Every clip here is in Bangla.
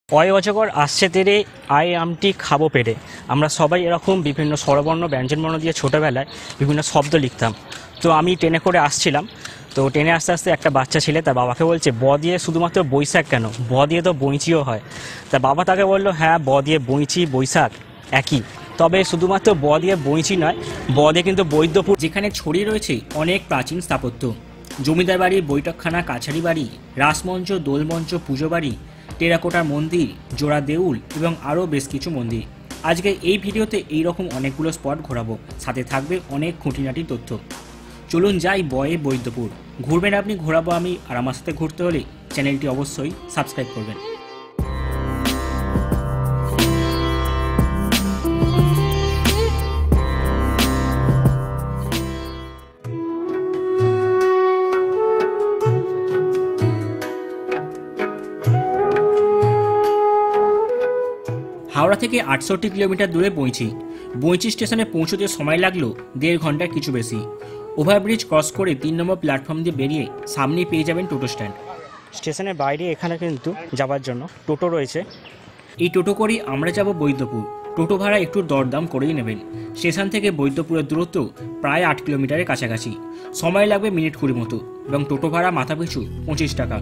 অয় অজগর আসছে তেরে আয় আমটি খাবো পেরে। আমরা সবাই এরকম বিভিন্ন স্বরবর্ণ ব্যঞ্জনবর্ণ দিয়ে ছোটোবেলায় বিভিন্ন শব্দ লিখতাম। তো আমি ট্রেনে করে আসছিলাম, তো ট্রেনে আস্তে আস্তে একটা বাচ্চা ছেলে তার বাবাকে বলছে, ব দিয়ে শুধুমাত্র বৈশাখ কেন, ব দিয়ে তো বইঁচিও হয়। তার বাবা তাকে বললো, হ্যাঁ ব দিয়ে বইঁচি বৈশাখ একই, তবে শুধুমাত্র ব দিয়ে বইঁচি নয়, ব দিয়ে কিন্তু বৈদ্যপুর, যেখানে ছড়িয়ে রয়েছে অনেক প্রাচীন স্থাপত্য, জমিদার বাড়ি, বৈঠকখানা, কাছারি বাড়ি, রাসমঞ্চ, দোলমঞ্চ, পুজো বাড়ি, টেরাকোটার মন্দির, জোড়া দেউল এবং আরও বেশ কিছু মন্দির। আজকে এই ভিডিওতে এইরকম অনেকগুলো স্পট ঘোরাবো, সাথে থাকবে অনেক খুঁটিনাটি তথ্য। চলুন যাই বয়ে বৈদ্যপুর। ঘুরবেন আপনি, ঘোরাবো আমি, আর আমার সাথে ঘুরতে হলে চ্যানেলটি অবশ্যই সাবস্ক্রাইব করবেন। হাওড়া থেকে 68 কিলোমিটার দূরে বইঁচি স্টেশনে পৌঁছতে সময় লাগলো 1.5 ঘন্টার কিছু বেশি। ওভারব্রিজ ক্রস করে 3 নম্বর প্ল্যাটফর্ম দিয়ে বেরিয়ে সামনেই পেয়ে যাবেন টোটো স্ট্যান্ড। স্টেশনের বাইরে এখানে কিন্তু যাওয়ার জন্য টোটো রয়েছে। এই টোটো করেই আমরা যাব বৈদ্যপুর। টোটো ভাড়া একটু দরদাম করেই নেবেন। স্টেশন থেকে বৈদ্যপুরের দূরত্ব প্রায় 8 কিলোমিটারের কাছাকাছি। সময় লাগবে মিনিট 20 মতো এবং টোটো ভাড়া মাথাপিছু 25 টাকা।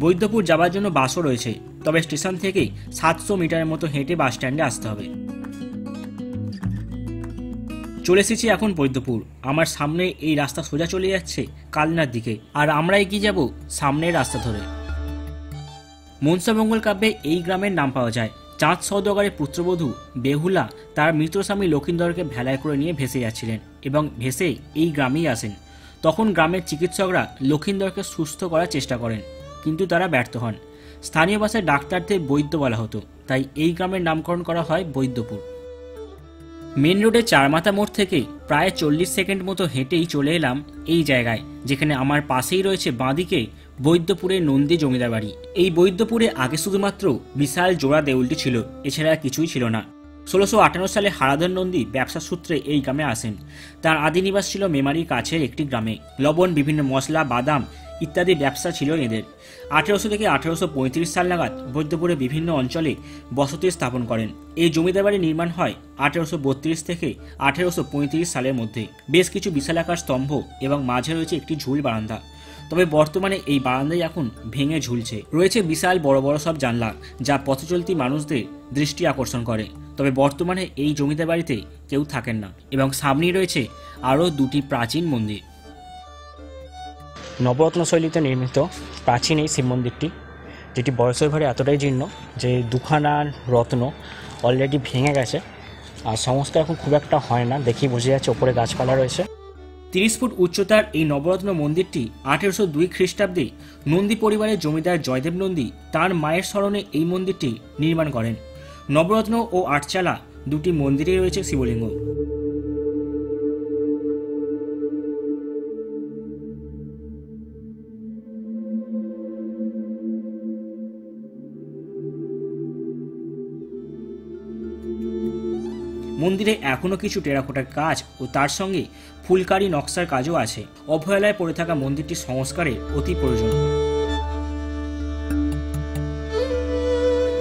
বৈদ্যপুর যাওয়ার জন্য বাসও রয়েছে, তবে স্টেশন থেকে 700 মিটারের মতো হেঁটে বাস স্ট্যান্ডে আসতে হবে। চলে এসেছি এখন বৈদ্যপুর। আমার সামনে এই রাস্তা সোজা চলে যাচ্ছে কালনার দিকে, আর আমরা এগিয়ে যাব সামনের রাস্তা ধরে। মনসামঙ্গল কাব্যে এই গ্রামের নাম পাওয়া যায়। চাঁদ সওদাগরের পুত্রবধূ বেহুলা তার মৃত স্বামী লক্ষিন্দরকে ভেলায় করে নিয়ে ভেসে যাচ্ছিলেন এবং ভেসে এই গ্রামেই আসেন। তখন গ্রামের চিকিৎসকরা লক্ষিন্দরকে সুস্থ করার চেষ্টা করেন, কিন্তু তারা ব্যর্থ হন। স্থানীয় ভাষায় ডাক্তারদের বৈদ্য বলা হতো, তাই এই গ্রামের নামকরণ করা হয় বৈদ্যপুর। মেন রোডে চারমাথা মোড় থেকে প্রায় 40 সেকেন্ড মতো হেঁটেই চলে এলাম এই জায়গায়, যেখানে আমার পাশেই রয়েছে বাঁদিকে বৈদ্যপুরের নন্দী জমিদার বাড়ি। এই বৈদ্যপুরে আগে শুধুমাত্র বিশাল জোড়া দেউলটি ছিল, এছাড়া কিছুই ছিল না। 1658 সালে হারাধন নন্দী ব্যবসা সূত্রে এই গ্রামে আসেন। তার আদি নিবাস ছিল মেমারির কাছের একটি গ্রামে। লবণ, বিভিন্ন মশলা, বাদাম ইত্যাদি ব্যবসা ছিল এদের। 1800 থেকে 1835 সাল নাগাদ বৈদ্যপুরে বিভিন্ন অঞ্চলে বসতি স্থাপন করেন। এই জমিদার বাড়ি নির্মাণ হয় 1832 থেকে 1835 সালের মধ্যে। বেশ কিছু বিশালাকার স্তম্ভ এবং মাঝে রয়েছে একটি ঝুল বারান্দা। তবে বর্তমানে এই বারান্দায় এখন ভেঙে ঝুলছে। রয়েছে বিশাল বড় বড় সব জানলা, যা পথচলতি মানুষদের দৃষ্টি আকর্ষণ করে। তবে বর্তমানে এই জমিদার বাড়িতে কেউ থাকেন না এবং সামনেই রয়েছে আরও 2টি প্রাচীন মন্দির। নবরত্ন শৈলীতে নির্মিত প্রাচীন এই শিব মন্দিরটি, যেটি বয়সের ভারে এতটাই জীর্ণ যে 2খানা রত্ন অলরেডি ভেঙে গেছে, আর সমস্ত এখন খুব একটা হয় না, দেখেই বোঝা যাচ্ছে ওপরে গাছপালা রয়েছে। 30 ফুট উচ্চতার এই নবরত্ন মন্দিরটি 1802 খ্রিস্টাব্দে নন্দী পরিবারের জমিদার জয়দেব নন্দী তার মায়ের স্মরণে এই মন্দিরটি নির্মাণ করেন। নবরত্ন ও আটচালা 2টি মন্দিরে রয়েছে শিবলিঙ্গ। মন্দিরে এখনও কিছু টেরাকোটার কাজ ও তার সঙ্গে ফুলকারি নকশার কাজও আছে। অবহেলায় পড়ে থাকা মন্দিরটি সংস্কারের অতি প্রয়োজন।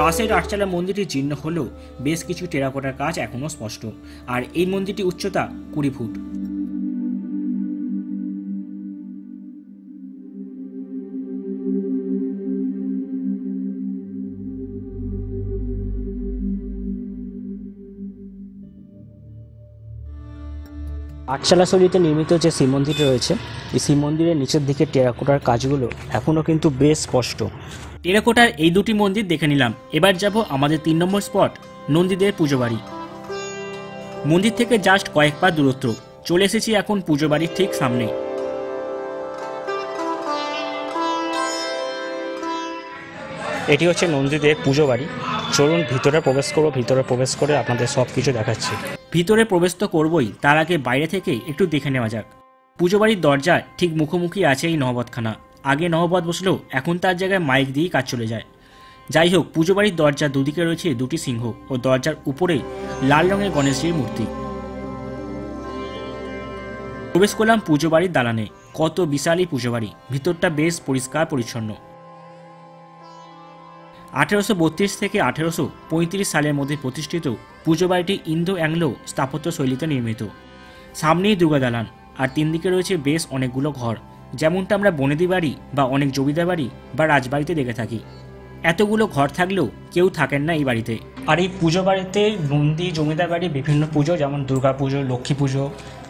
পাশের আটচালা মন্দিরটি জীর্ণ হলেও বেশ কিছু টেরাকোটার কাজ এখনও স্পষ্ট, আর এই মন্দিরটি উচ্চতা 20 ফুট। আটচালা শৈলীতে নির্মিত যে শিব মন্দিরটি রয়েছে, এই শিব মন্দিরের নিচের দিকে টেরাকোটার কাজগুলো এখনও কিন্তু বেশ স্পষ্ট। টেরাকোটার এই 2টি মন্দির দেখে নিলাম। এবার যাব আমাদের 3 নম্বর স্পট, নন্দীদের পুজো বাড়ি। মন্দির থেকে জাস্ট কয়েক পা দূরত্ব। চলে এসেছি এখন পুজো বাড়ির ঠিক সামনে। এটি হচ্ছে নন্দীদের পুজো বাড়ি। চলুন ভিতরে প্রবেশ করবো। ভিতরে প্রবেশ করে আপনাদের সব কিছু দেখাচ্ছি। ভিতরে প্রবেশ তো করবই, তার আগে বাইরে থেকে একটু দেখে নেওয়া যাক। পুজো বাড়ির দরজা ঠিক মুখোমুখি আছে এই নহবতখানা। আগে নহবত বসলেও এখন তার জায়গায় মাইক দিয়েই কাজ চলে যায়। যাই হোক, পুজো বাড়ির দরজার দুদিকে রয়েছে 2টি সিংহ ও দরজার উপরে লাল রঙের গণেশজির মূর্তি। প্রবেশ করলাম পুজো বাড়ির দালানে। কত বিশাল এই পুজো বাড়ি, ভিতরটা বেশ পরিষ্কার পরিচ্ছন্ন। 1832 থেকে 1835 সালের মধ্যে প্রতিষ্ঠিত পুজো বাড়িটি ইন্দো অ্যাংলো স্থাপত্য শৈলীতে নির্মিত। সামনেই দুর্গা দালান, আর 3 দিকে রয়েছে বেশ অনেকগুলো ঘর, যেমনটা আমরা বনেদি বাড়ি বা অনেক জমিদার বাড়ি বা রাজবাড়িতে দেখে থাকি। এতগুলো ঘর থাকলেও কেউ থাকেন না এই বাড়িতে। আর এই পুজো বাড়িতে নন্দী, জমিদার বাড়ি, বিভিন্ন পুজো যেমন দুর্গা পুজো, লক্ষ্মী পুজো,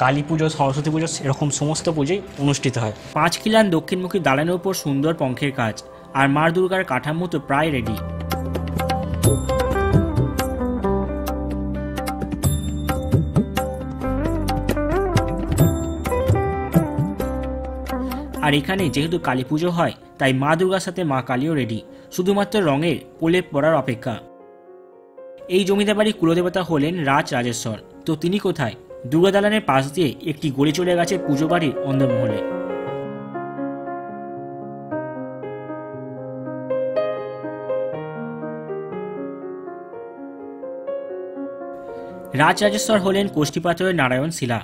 কালী পুজো, সরস্বতী পুজো, এরকম সমস্ত পুজোই অনুষ্ঠিত হয়। 5 খিলান দক্ষিণমুখী দালানের উপর সুন্দর পঙ্খের কাজ, আর মা দুর্গার কাঠামো তো প্রায় রেডি। আর এখানে যেহেতু কালী পুজো হয়, তাই মা দুর্গার সাথে মা কালীও রেডি, শুধুমাত্র রঙের প্রলেপ পড়ার অপেক্ষা। এই জমিদার বাড়ির কুলদেবতা হলেন রাজেশ্বর। তো তিনি কোথায়? দুর্গা দালানের পাশ দিয়ে একটি গলি চলে গেছে পুজো বাড়ির অন্দরমহলে। রাজেশ্বর হলেন কোষ্ঠী পাথরের নারায়ণ শিলা।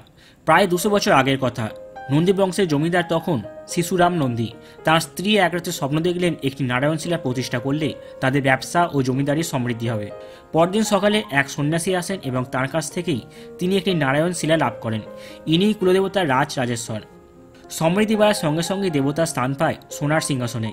প্রায় 200 বছর আগের কথা। নন্দী বংশের জমিদার তখন শিশুরাম নন্দী। তার স্ত্রী এক রাতে স্বপ্ন দেখলেন একটি নারায়ণ শিলা প্রতিষ্ঠা করলে তাদের ব্যবসা ও জমিদারির সমৃদ্ধি হবে। পরদিন সকালে এক সন্ন্যাসী আসেন এবং তার কাছ থেকেই তিনি একটি নারায়ণ শিলা লাভ করেন। ইনিই কুলদেবতা রাজেশ্বর। সমৃদ্ধি বাড়ার সঙ্গে সঙ্গে দেবতা স্থান পায় সোনার সিংহাসনে।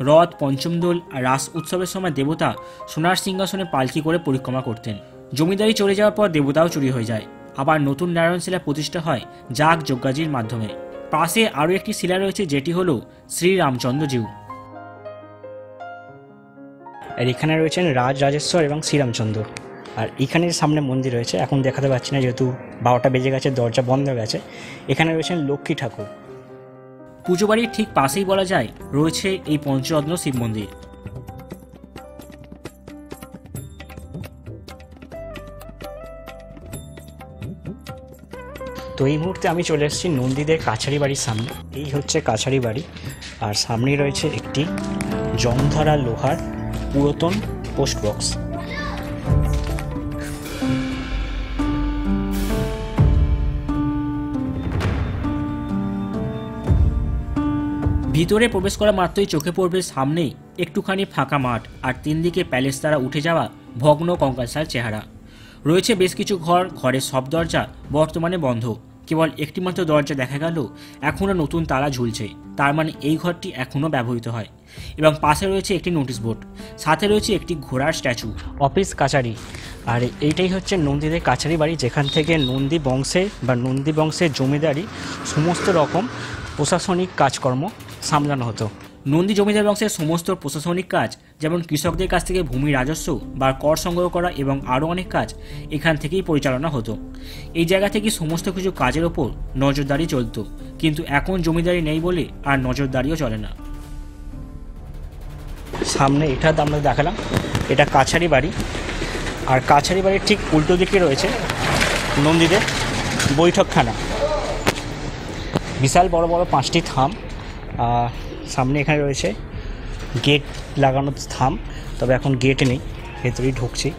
রথ, পঞ্চমদোল আর রাস উৎসবের সময় দেবতা সোনার সিংহাসনে পালকি করে পরিক্রমা করতেন। জমিদারি চলে যাওয়ার পর দেবতাও চুরি হয়ে যায়। আবার নতুন নারায়ণ শিলা প্রতিষ্ঠা হয় যাগ যজ্ঞাজির মাধ্যমে। পাশে আরও একটি শিলা রয়েছে, যেটি হল শ্রীরামচন্দ্রজিউ। আর এখানে রয়েছেন রাজেশ্বর এবং শ্রীরামচন্দ্র। আর এখানে সামনে মন্দির রয়েছে, এখন দেখাতে পাচ্ছি না যেহেতু 12টা বেজে গেছে, দরজা বন্ধ হয়ে গেছে। এখানে রয়েছেন লক্ষ্মী ঠাকুর। পুজো বাড়ির ঠিক পাশেই বলা যায় রয়েছে এই পঞ্চরত্ন শিব মন্দির। তো এই মুহূর্তে আমি চলে এসেছি নন্দীদের কাছারি বাড়ির সামনে। এই হচ্ছে কাছারি বাড়ি, আর সামনেই রয়েছে একটি জংধরা লোহার পুরাতন পোস্ট বক্স। ভিতরে প্রবেশ করা মাত্রই চোখে পড়বে সামনেই একটুখানি ফাঁকা মাঠ, আর 3 দিকে প্যালেস দ্বারা উঠে যাওয়া ভগ্ন কঙ্কালসার চেহারা। রয়েছে বেশ কিছু ঘর, ঘরের সব দরজা বর্তমানে বন্ধ। কেবল একটি মাত্র দরজা দেখা গেল এখনও নতুন তালা ঝুলছে, তার মানে এই ঘরটি এখনও ব্যবহৃত হয়। এবং পাশে রয়েছে একটি নোটিশ বোর্ড, সাথে রয়েছে একটি ঘোড়ার স্ট্যাচু। অফিস কাছারি। আর এইটাই হচ্ছে নন্দীদের কাছারি বাড়ি, যেখান থেকে নন্দী বংশের জমিদারি সমস্ত রকম প্রশাসনিক কাজকর্ম সামলানো হতো। নন্দী জমিদার বংশের সমস্ত প্রশাসনিক কাজ, যেমন কৃষকদের কাছ থেকে ভূমি রাজস্ব বা কর সংগ্রহ করা এবং আরও অনেক কাজ এখান থেকেই পরিচালনা হতো। এই জায়গা থেকে সমস্ত কিছু কাজের ওপর নজরদারি চলত, কিন্তু এখন জমিদারি নেই বলে আর নজরদারিও চলে না। সামনে এটা আমরা দেখালাম, এটা কাছারি বাড়ি। আর কাছারি বাড়ির ঠিক উল্টো দিকে রয়েছে নন্দীদের বৈঠকখানা। বিশাল বড় বড় 5টি থাম। সামনে এখানে রয়েছে গেট লাগানো থাম, তবে এখন গেট নেই, ভেতরেই ঢুকছি।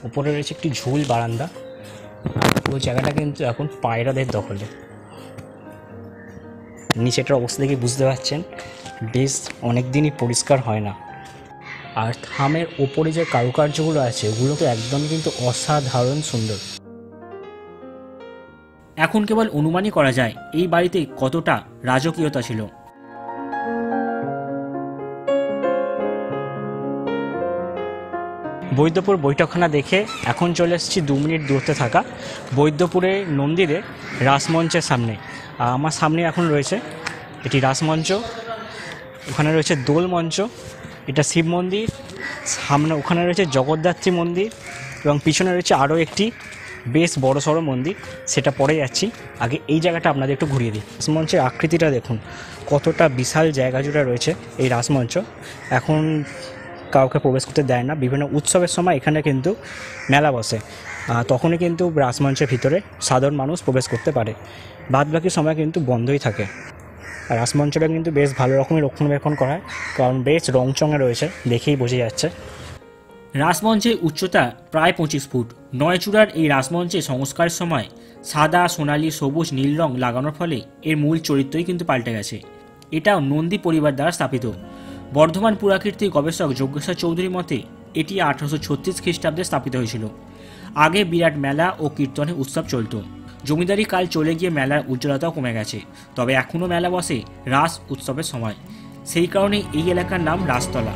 উপরে রয়েছে একটি ঝুল বারান্দা। ওই জায়গাটা কিন্তু এখন পায়রাদের দখলে। নিচেটার অবস্থা দেখে বুঝতে পারছেন বেশ অনেক দিনই পরিষ্কার হয় না। আর থামের ওপরে যে কারুকার্যগুলো আছে ওগুলোকে একদমই কিন্তু অসাধারণ সুন্দর। এখন কেবল অনুমানই করা যায় এই বাড়িতে কতটা রাজকীয়তা ছিল। বৈদ্যপুর বৈঠকখানা দেখে এখন চলে এসেছি 2 মিনিট দূরত্বে থাকা বৈদ্যপুরের নন্দীদের রাসমঞ্চের সামনে। আমার সামনে এখন রয়েছে এটি রাসমঞ্চ, ওখানে রয়েছে দোল মঞ্চ, এটা শিব মন্দির, সামনে ওখানে রয়েছে জগদ্ধাত্রী মন্দির, এবং পিছনে রয়েছে আরও একটি বেশ বড় সড়ো মন্দির, সেটা পরে যাচ্ছি। আগে এই জায়গাটা আপনাদের একটু ঘুরিয়ে দিই। রাসমঞ্চের আকৃতিটা দেখুন, কতটা বিশাল জায়গা জুড়ে রয়েছে এই রাসমঞ্চ। এখন কাউকে প্রবেশ করতে দেয় না। বিভিন্ন উৎসবের সময় এখানে কিন্তু মেলা বসে, তখনই কিন্তু রাসমঞ্চের ভিতরে সাধারণ মানুষ প্রবেশ করতে পারে, বাদবাকি সময় কিন্তু বন্ধই থাকে। আর রাসমঞ্চটা কিন্তু বেশ ভালো রকমের রক্ষণাবেক্ষণ করা হয়, কারণ বেশ রংচঙে রয়েছে, দেখেই বোঝা যাচ্ছে। রাসমঞ্চের উচ্চতা প্রায় 25 ফুট। 9 চূড়ার এই রাসমঞ্চে সংস্কারের সময় সাদা, সোনালী, সবুজ, নীল রং লাগানোর ফলে এর মূল চরিত্রই কিন্তু পাল্টে গেছে। এটাও নন্দী পরিবার দ্বারা স্থাপিত। বর্ধমান পুরাকীর্তির গবেষক যজ্ঞেশ্বর চৌধুরীর মতে এটি 1836 খ্রিস্টাব্দে স্থাপিত হয়েছিল। আগে বিরাট মেলা ও কীর্তনের উৎসব চলত। জমিদারি কাল চলে গিয়ে মেলার উজ্জ্বলতাও কমে গেছে, তবে এখনও মেলা বসে রাস উৎসবের সময়। সেই কারণে এই এলাকার নাম রাসতলা।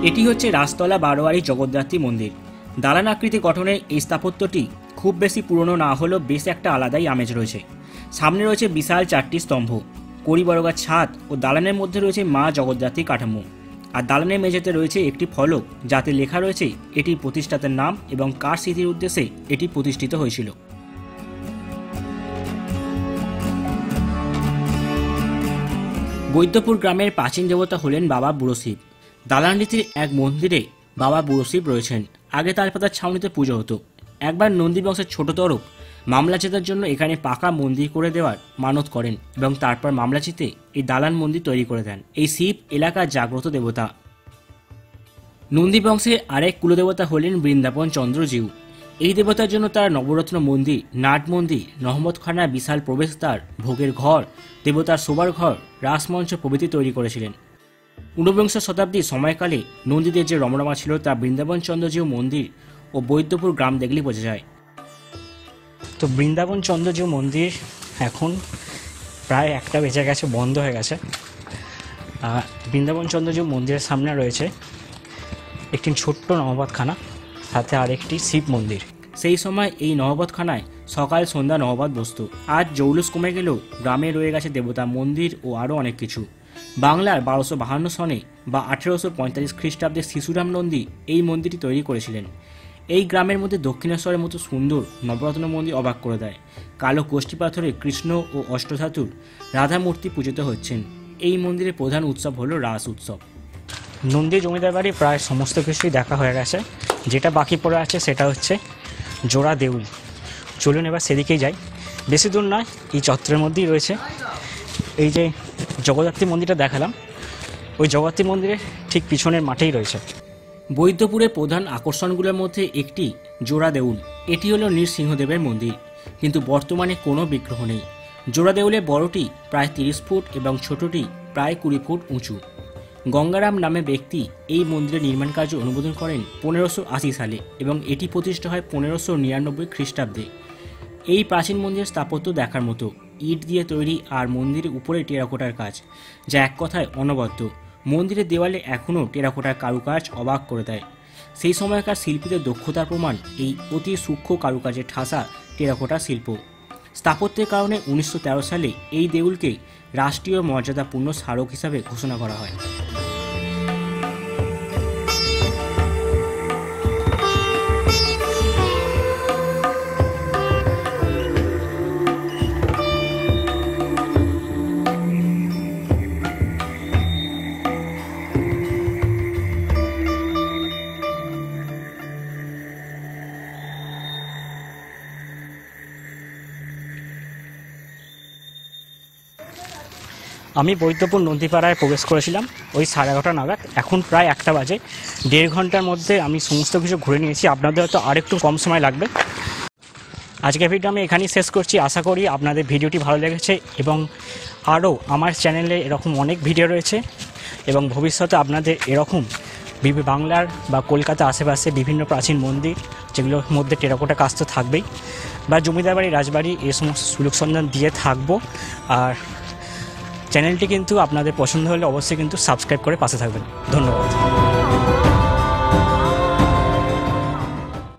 এটি হচ্ছে রাসতলা বারোয়ারি জগদ্ধাত্রী মন্দির। দালান আকৃতি গঠনের এই স্থাপত্যটি খুব বেশি পুরনো না হলেও বেশ একটা আলাদাই আমেজ রয়েছে। সামনে রয়েছে বিশাল 4টি স্তম্ভ, কড়িবরগার ছাদ ও দালানের মধ্যে রয়েছে মা জগদ্ধাত্রী কাঠামো। আর দালানের মেঝেতে রয়েছে একটি ফলক, যাতে লেখা রয়েছে এটি প্রতিষ্ঠাতার নাম এবং কার স্মৃতির উদ্দেশ্যে এটি প্রতিষ্ঠিত হয়েছিল। বৈদ্যপুর গ্রামের প্রাচীন দেবতা হলেন বাবা বুড়ো শিব। দালানটির এক মন্দিরে বাবা বুড়ো শিব রয়েছেন। আগে তালপাতার ছাউনিতে পুজো হতো। একবার নন্দী বংশের ছোট তরফ মামলা জেতার জন্য এখানে পাকা মন্দির করে দেওয়ার মানত করেন এবং তারপর মামলা জিতে এই দালান মন্দির তৈরি করে দেন। এই শিব এলাকার জাগ্রত দেবতা। নন্দী বংশের আরেক কুলদেবতা হলেন বৃন্দাবন চন্দ্রজিউ। এই দেবতার জন্য তার নবরত্ন মন্দির, নাট মন্দির, নহমতখানার বিশাল প্রবেশদ্বার, ভোগের ঘর, দেবতার শোবার ঘর, রাসমঞ্চ প্রভৃতি তৈরি করেছিলেন। ঊনবিংশ শতাব্দীর সময়কালে নন্দীদের যে রমরমা ছিল তা বৃন্দাবন চন্দ্রজিউ মন্দির ও বৈদ্যপুর গ্রাম দেখলেই বোঝা যায়। তো বৃন্দাবন চন্দ্রজিউ মন্দির এখন প্রায় 1টা বেজে গেছে, বন্ধ হয়ে গেছে। বৃন্দাবন চন্দ্রজিউ মন্দিরের সামনে রয়েছে একটি ছোট্ট নহবতখানা, সাথে আরেকটি শিব মন্দির। সেই সময় এই নহবতখানায় সকাল সন্ধ্যা নহবত বসত। আজ জৌলুস কমে গেলেও গ্রামে রয়ে গেছে দেবতা মন্দির ও আরও অনেক কিছু। বাংলার 1252 সনে বা 1845 খ্রিস্টাব্দে শিশুরাম নন্দী এই মন্দিরটি তৈরি করেছিলেন। এই গ্রামের মধ্যে দক্ষিণেশ্বরের মতো সুন্দর নবরত্ন মন্দির অবাক করে দেয়। কালো কোষ্ঠী পাথরে কৃষ্ণ ও অষ্টধাতুর রাধা মূর্তি পূজিত হচ্ছেন। এই মন্দিরের প্রধান উৎসব হলো রাস উৎসব। নন্দী জমিদার বাড়ি প্রায় সমস্ত কিছুই দেখা হয়ে গেছে। যেটা বাকি পড়ে আছে সেটা হচ্ছে জোড়া দেউল। চলুন এবার সেদিকেই যাই। বেশি দূর নয়, এই চত্বরের মধ্যেই রয়েছে এই যে জগদ্ধাত্রী মন্দিরটা দেখালাম, ওই জগদ্ধাত্রী মন্দিরের ঠিক পিছনের মাঠেই রয়েছে। বৈদ্যপুরের প্রধান আকর্ষণগুলোর মধ্যে একটি জোড়া দেউল। এটি হলো নৃসিংহদেবের মন্দির, কিন্তু বর্তমানে কোনো বিগ্রহ নেই। জোড়া দেউলের বড়টি প্রায় 30 ফুট এবং ছোটটি প্রায় 20 ফুট উঁচু। গঙ্গারাম নামে ব্যক্তি এই মন্দিরের নির্মাণ কার্য অনুমোদন করেন 1580 সালে এবং এটি প্রতিষ্ঠা হয় 1599 খ্রিস্টাব্দে। এই প্রাচীন মন্দিরের স্থাপত্য দেখার মতো। ইট দিয়ে তৈরি আর মন্দিরের উপরে টেরাকোটার কাজ, যা এক কথায় অনবদ্য। মন্দিরের দেওয়ালে এখনও টেরাকোটার কারুকাজ অবাক করে দেয়। সেই সময়কার শিল্পীদের দক্ষতার প্রমাণ এই অতি সূক্ষ্ম কারুকাজের ঠাসা টেরাকোটা শিল্প। স্থাপত্যের কারণে 1913 সালে এই দেউলকে রাষ্ট্রীয় মর্যাদাপূর্ণ স্মারক হিসাবে ঘোষণা করা হয়। আমি বৈদ্যপুর নন্দীপাড়ায় প্রবেশ করেছিলাম ওই 11:30 নাগাদ। এখন প্রায় 1টা বাজে। 1.5 ঘন্টার মধ্যে আমি সমস্ত কিছু ঘুরে নিয়েছি। আপনাদের হয়তো আরেকটু কম সময় লাগবে। আজকের ভিডিও আমি এখানেই শেষ করছি। আশা করি আপনাদের ভিডিওটি ভালো লেগেছে এবং আরও আমার চ্যানেলে এরকম অনেক ভিডিও রয়েছে এবং ভবিষ্যতে আপনাদের এরকম বাংলার বা কলকাতা আশেপাশে বিভিন্ন প্রাচীন মন্দির, যেগুলোর মধ্যে টেরাকোটা কাজ তো থাকবেই, বা জমিদার বাড়ি, রাজবাড়ি, এই সমস্ত সুযোগ সন্ধান দিয়ে থাকবো। আর চ্যানেলটি কিন্তু আপনাদের পছন্দ হলে অবশ্যই কিন্তু সাবস্ক্রাইব করে পাশে থাকবেন। ধন্যবাদ।